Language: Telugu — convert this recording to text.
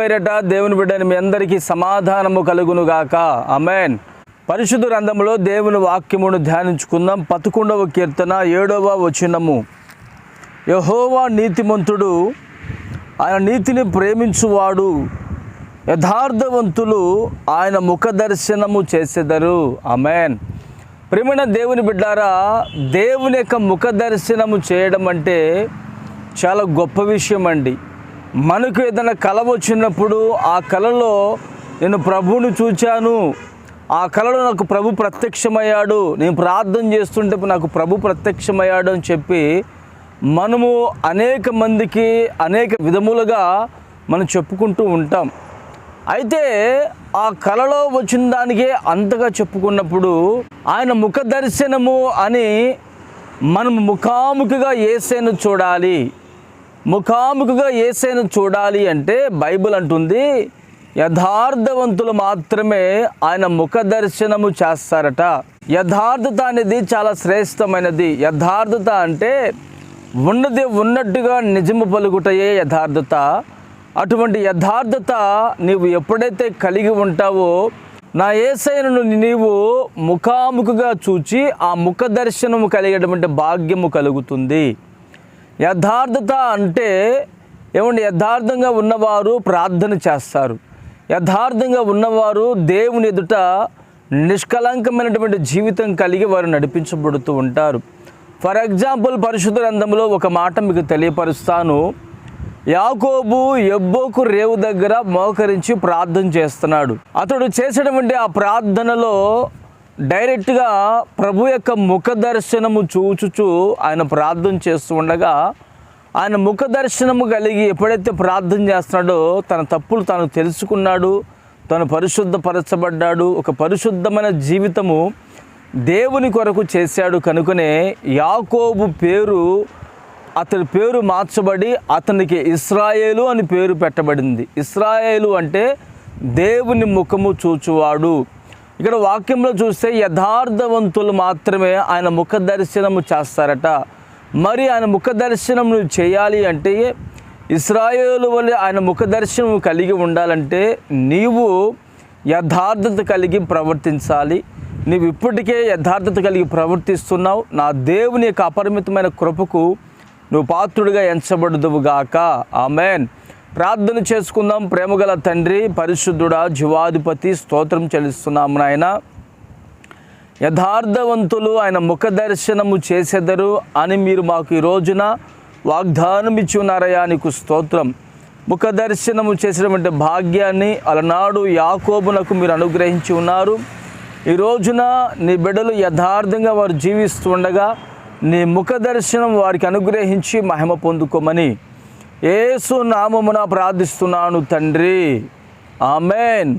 పేరిట దేవుని బిడ్డని మీ అందరికీ సమాధానము కలుగునుగాక. ఆమేన్. పరిశుద్ధ గ్రంథంలో దేవుని వాక్యమును ధ్యానించుకుందాం. 11వ కీర్తన 7వ వచనము. యెహోవా నీతిమంతుడు, ఆయన నీతిని ప్రేమించువాడు, యథార్థవంతులు ఆయన ముఖ దర్శనము చేసెదరు. ఆమేన్. ప్రియమైన దేవుని బిడ్డారా, దేవుని యొక్క ముఖ దర్శనము చేయడం అంటే చాలా గొప్ప విషయం అండి. మనకు ఏదైనా కల వచ్చినప్పుడు ఆ కలలో నేను ప్రభువుని చూచాను, ఆ కలలో నాకు ప్రభు ప్రత్యక్షమయ్యాడు, నేను ప్రార్థన చేస్తుంటే నాకు ప్రభు ప్రత్యక్షమయ్యాడు అని చెప్పి మనము అనేక మందికి అనేక విధములుగా మనం చెప్పుకుంటూ ఉంటాం. అయితే ఆ కలలో వచ్చిన దానికే అంతగా చెప్పుకున్నప్పుడు ఆయన ముఖ దర్శనము అని మనం ముఖాముఖిగా యేసయ్యను చూడాలి. ముఖాముఖిగా యేసయ్యను చూడాలి అంటే బైబిల్ అంటుంది, యథార్థవంతులు మాత్రమే ఆయన ముఖ దర్శనము చేస్తారట. యథార్థత అనేది చాలా శ్రేష్టమైనది. యథార్థత అంటే ఉన్నది ఉన్నట్టుగా నిజము పలుకుటయే యథార్థత. అటువంటి యథార్థత నీవు ఎప్పుడైతే కలిగి ఉంటావో, నా యేసయ్యను నీవు ముఖాముఖిగా చూచి ఆ ముఖ దర్శనము కలిగేటువంటి భాగ్యము కలుగుతుంది. యథార్థత అంటే ఏమండి, యథార్థంగా ఉన్నవారు ప్రార్థన చేస్తారు. యథార్థంగా ఉన్నవారు దేవుని ఎదుట నిష్కలంకమైనటువంటి జీవితం కలిగి వారు నడిపించబడుతూ ఉంటారు. ఫర్ ఎగ్జాంపుల్, పరిశుద్ధ గ్రంథంలో ఒక మాట మీకు తెలియపరుస్తాను. యాకోబు యబ్బోకు రేవు దగ్గర మోకరించి ప్రార్థన చేస్తున్నాడు. అతడు చేసేటువంటి ఆ ప్రార్థనలో డైరెక్ట్గా ప్రభు యొక్క ముఖ దర్శనము చూచుచూ ఆయన ప్రార్థన చేస్తూ ఉండగా, ఆయన ముఖ దర్శనము కలిగి ఎప్పుడైతే ప్రార్థన చేస్తున్నాడో తన తప్పులు తాను తెలుసుకున్నాడు, తను పరిశుద్ధపరచబడ్డాడు, ఒక పరిశుద్ధమైన జీవితము దేవుని కొరకు చేశాడు. కనుకనే యాకోబు అతని పేరు మార్చబడి అతనికి ఇశ్రాయేలు అని పేరు పెట్టబడింది. ఇశ్రాయేలు అంటే దేవుని ముఖము చూచువాడు. ఇక్కడ వాక్యంలో చూస్తే యథార్థవంతులు మాత్రమే ఆయన ముఖ దర్శనము చేస్తారట. మరి ఆయన ముఖ దర్శనం చేయాలి అంటే, ఇశ్రాయేలు వలె ఆయన ముఖ దర్శనం కలిగి ఉండాలంటే నీవు యథార్థత కలిగి ప్రవర్తించాలి. నీవు ఇప్పటికే యథార్థత కలిగి ప్రవర్తిస్తున్నావు. నా దేవుని యొక్క అపరిమితమైన కృపకు నువ్వు పాత్రుడిగా ఎంచబడుదువుగాక. ఆమేన్. ప్రార్థన చేసుకుందాం. ప్రేమగల తండ్రి, పరిశుద్ధుడా, జీవాధిపతి, స్తోత్రం చెల్లిస్తున్నాము నాయన. యథార్థవంతులు ఆయన ముఖ దర్శనము చేసెదరు అని మీరు మాకు ఈ రోజున వాగ్దానం ఇచ్చి ఉన్నారయ్యా, నీకు స్తోత్రం. ముఖ దర్శనము చేసినటువంటి భాగ్యాన్ని అలనాడు యాకోబునకు మీరు అనుగ్రహించి ఉన్నారు. ఈ రోజున నీ బిడ్డలు యథార్థంగా వారు జీవిస్తూ ఉండగా నీ ముఖ దర్శనం వారికి అనుగ్రహించి మహిమ పొందుకోమని యేసు నామమున ప్రార్థిస్తున్నాను తండ్రి. ఆమేన్.